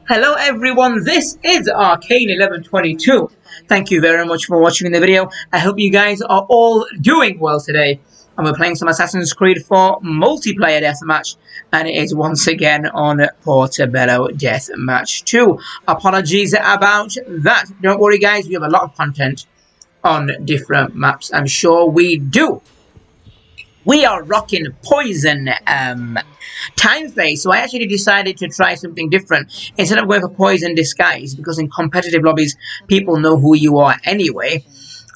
Hello everyone, this is Arcane1122. Thank you very much for watching the video. I hope you guys are all doing well today. And we're playing some Assassin's Creed 4 multiplayer deathmatch, and it is once again on Portobello Deathmatch 2. Apologies about that. Don't worry guys, we have a lot of content on different maps. I'm sure we do. We are rocking Poison time phase, so I actually decided to try something different. Instead of going for Poison Disguise, because in competitive lobbies people know who you are anyway,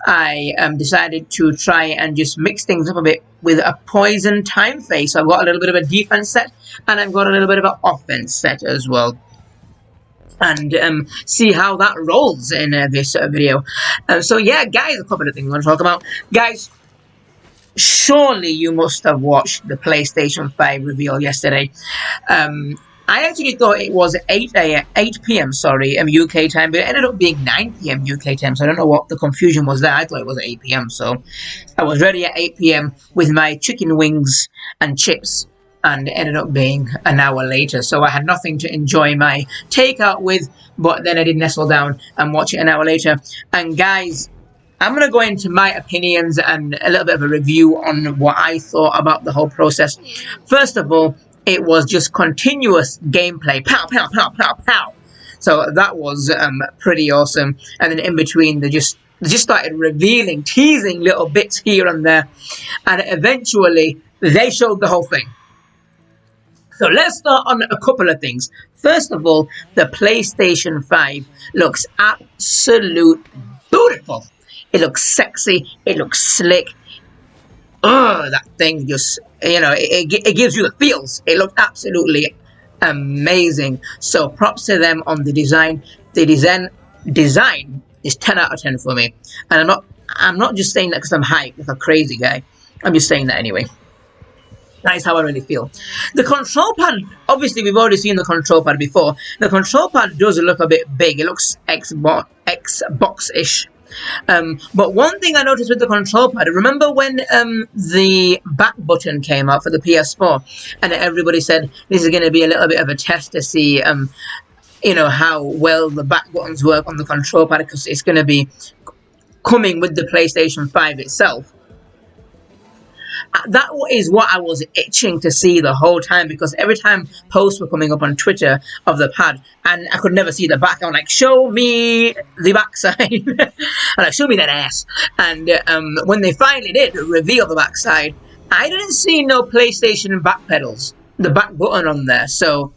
I decided to try and just mix things up a bit with a Poison time phase. So I've got a little bit of a defense set, and I've got a little bit of an offense set as well. And see how that rolls in this video. So yeah, guys, a couple of things I want to talk about. Guys, surely you must have watched the PlayStation 5 reveal yesterday. I actually thought it was 8 p.m. UK time, but it ended up being 9 p.m. UK time, so I don't know what the confusion was there. I thought it was 8 p.m., so I was ready at 8 p.m. with my chicken wings and chips, and it ended up being an hour later, so I had nothing to enjoy my takeout with, but then I did nestle down and watch it an hour later. And guys, I'm going to go into my opinions and a little bit of a review on what I thought about the whole process. First of all, it was just continuous gameplay. Pow, pow, pow, pow, pow. So that was pretty awesome. And then in between, they just started revealing, teasing little bits here and there. And eventually, they showed the whole thing. So let's start on a couple of things. First of all, the PlayStation 5 looks absolute beautiful. It looks sexy. It looks slick. Oh, that thing just, you know, it gives you the feels. It looked absolutely amazing. So props to them on the design. The design is 10 out of 10 for me. And I'm not just saying that because I'm hyped like a crazy guy. I'm just saying that anyway. That is how I really feel. The control pad, obviously we've already seen the control pad before. The control pad does look a bit big. It looks Xbox-ish. But one thing I noticed with the control pad, remember when the back button came out for the PS4, and everybody said this is going to be a little bit of a test to see, you know, how well the back buttons work on the control pad, because it's going to be coming with the PlayStation 5 itself. That is what I was itching to see the whole time, because every time posts were coming up on Twitter of the pad and I could never see the back, I'm like, show me the backside. I'm like, show me that ass. And when they finally did reveal the backside, I didn't see no PlayStation back pedals, the back button on there. So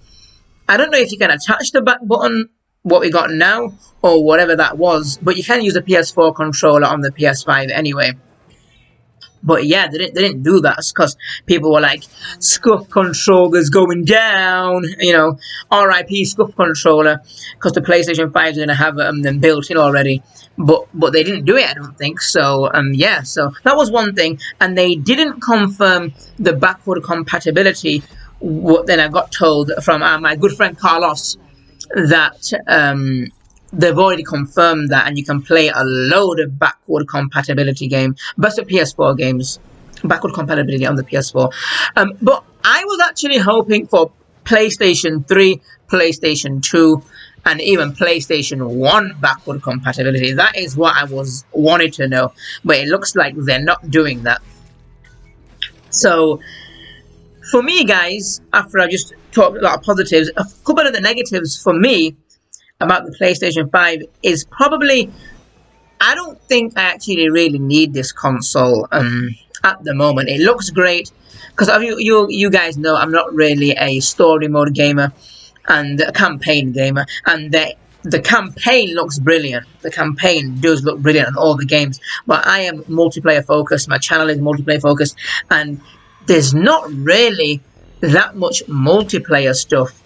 I don't know if you can attach the back button, what we got now, or whatever that was, but you can use a PS4 controller on the PS5 anyway. But yeah, they didn't do that because people were like, SCUF controllers going down, you know, RIP SCUF controller, because the PlayStation 5 is going to have them built in already. But they didn't do it, I don't think. So, yeah, so that was one thing. And they didn't confirm the backward compatibility. Then I got told from my good friend Carlos that they've already confirmed that, and you can play a load of backward compatibility games, best of PS4 games, backward compatibility on the PS4. But I was actually hoping for PlayStation 3, PlayStation 2, and even PlayStation 1 backward compatibility. That is what I wanted to know, but it looks like they're not doing that. So for me, guys, after I just talked a lot of positives, a couple of the negatives for me about the PlayStation 5 is probably, I don't think I actually really need this console at the moment. It looks great, because you guys know I'm not really a story mode gamer and a campaign gamer, and the campaign looks brilliant. The campaign does look brilliant on all the games, but I am multiplayer focused. My channel is multiplayer focused, and there's not really that much multiplayer stuff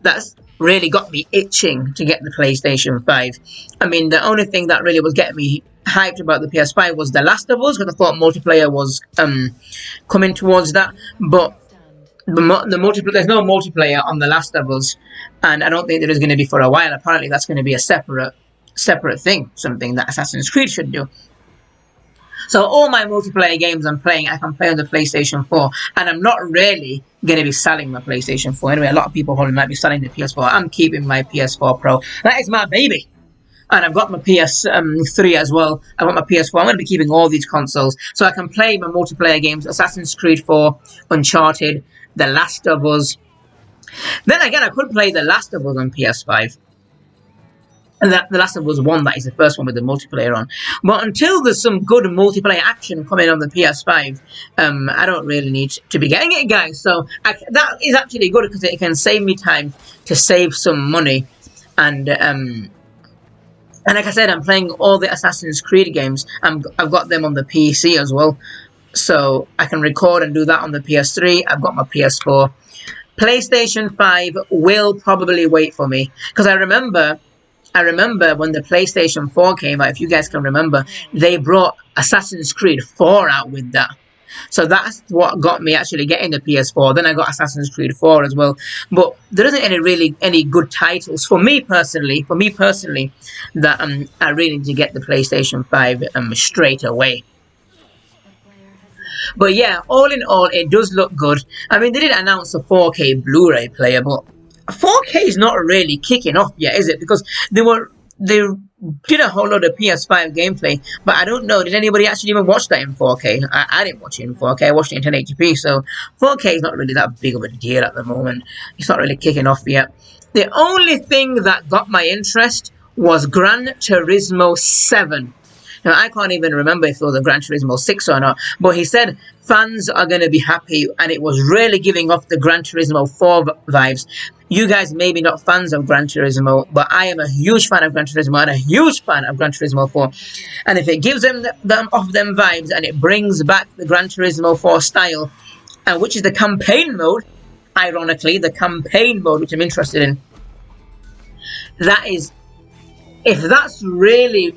that's really got me itching to get the PlayStation 5. I mean, the only thing that really was getting me hyped about the PS5 was The Last of Us, because I thought multiplayer was coming towards that. But there's no multiplayer on The Last of Us, and I don't think there is going to be for a while. Apparently, that's going to be a separate thing, something that Assassin's Creed should do. So all my multiplayer games I'm playing, I can play on the PlayStation 4. And I'm not really going to be selling my PlayStation 4. Anyway, a lot of people probably might be selling the PS4. I'm keeping my PS4 Pro. That is my baby. And I've got my PS3 as well. I've got my PS4. I'm going to be keeping all these consoles. So I can play my multiplayer games. Assassin's Creed 4, Uncharted, The Last of Us. Then again, I could play The Last of Us on PS5. And The Last of Us 1, that is the first one with the multiplayer on. But until there's some good multiplayer action coming on the PS5, I don't really need to be getting it, guys. So that is actually good because it can save me time to save some money. And like I said, I'm playing all the Assassin's Creed games. I've got them on the PC as well. So I can record and do that on the PS3. I've got my PS4. PlayStation 5 will probably wait for me. Because I remember when the PlayStation 4 came out, if you guys can remember, they brought Assassin's Creed 4 out with that. So that's what got me actually getting the PS4. Then I got Assassin's Creed 4 as well. But there isn't any good titles for me personally. That I really need to get the PlayStation 5 straight away. But yeah, all in all, it does look good. I mean, they did announce a 4K Blu-ray player, but 4K is not really kicking off yet, is it? Because they did a whole lot of PS5 gameplay, but I don't know, did anybody actually even watch that in 4K? I didn't watch it in 4K, I watched it in 1080p, so 4K is not really that big of a deal at the moment. It's not really kicking off yet. The only thing that got my interest was Gran Turismo 7. Now, I can't even remember if it was a Gran Turismo 6 or not, but he said fans are going to be happy, and it was really giving off the Gran Turismo 4 vibes. You guys may be not fans of Gran Turismo, but I am a huge fan of Gran Turismo and a huge fan of Gran Turismo 4. And if it gives them vibes and it brings back the Gran Turismo 4 style, which is the campaign mode, ironically, the campaign mode, which I'm interested in, if that's really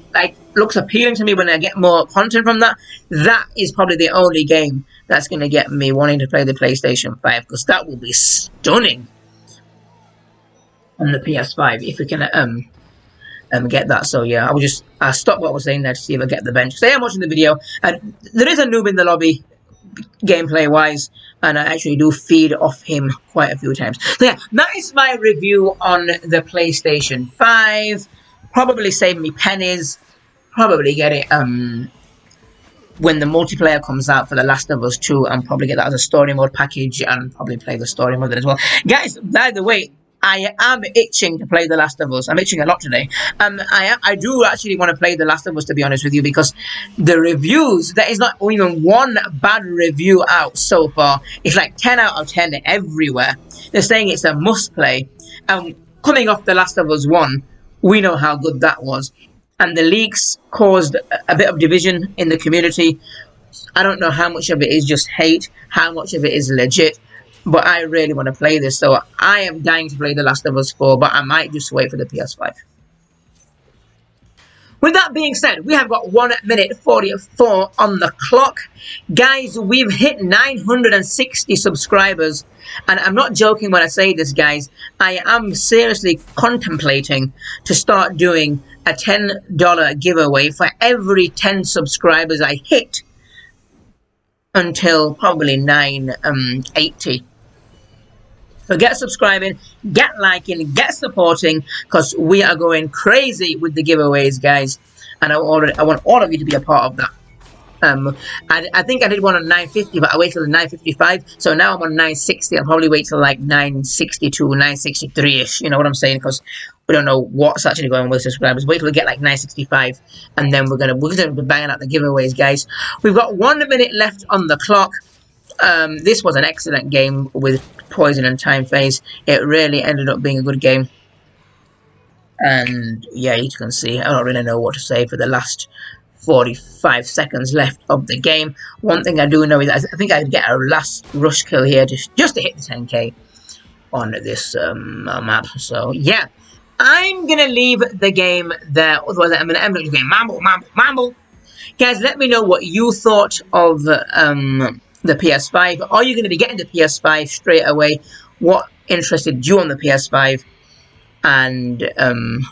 looks appealing to me when I get more content from that, that is probably the only game that's going to get me wanting to play the PlayStation 5, because that will be stunning on the PS5 if we can get that. So yeah, I'll stop what I was saying there to see if I get the bench. So I am watching the video, and there is a noob in the lobby gameplay wise, and I actually do feed off him quite a few times. So yeah, that is my review on the PlayStation 5. Probably save me pennies. Probably get it when the multiplayer comes out for The Last of Us 2, and probably get that as a story mode package, and probably play the story mode as well. Guys, by the way, I am itching to play The Last of Us. I'm itching a lot today. I do actually want to play The Last of Us, to be honest with you, because the reviews, there is not even one bad review out so far. It's like 10 out of 10 everywhere. They're saying it's a must play. Coming off The Last of Us 1, we know how good that was. And the leaks caused a bit of division in the community. I don't know how much of it is just hate, how much of it is legit. But I really want to play this, so I am dying to play The Last of Us 4, but I might just wait for the PS5. With that being said, we have got 1 minute 44 on the clock. Guys, we've hit 960 subscribers. And I'm not joking when I say this, guys. I am seriously contemplating to start doing a $10 giveaway for every 10 subscribers I hit until probably 980. So get subscribing, get liking, get supporting, because we are going crazy with the giveaways, guys. And I want all of you to be a part of that. I think I did one on 950, but I waited till 955. So now I'm on 960. I'll probably wait till like 962, 963-ish. You know what I'm saying? Because we don't know what's actually going on with subscribers. Wait till we get like 965, and then we're gonna be banging out the giveaways, guys. We've got 1 minute left on the clock. This was an excellent game with Poison and Time Phase. It really ended up being a good game. And yeah, you can see, I don't really know what to say for the last 45 seconds left of the game. One thing I do know is I think I could get a last rush kill here just to hit the 10k on this map. So yeah, I'm gonna leave the game there. Otherwise, I'm gonna end up going mamble. Guys, let me know what you thought of the PS5. Are you going to be getting the PS5 straight away? What interested you on the PS5? And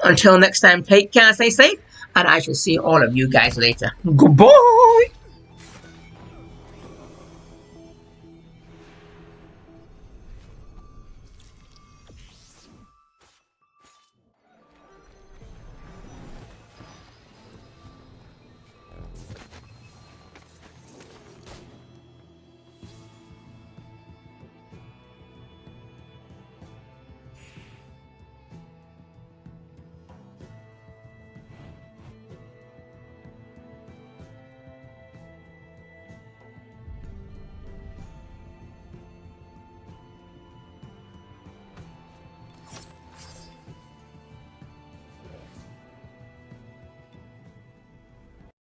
until next time, take care, stay safe, and I shall see all of you guys later. Goodbye!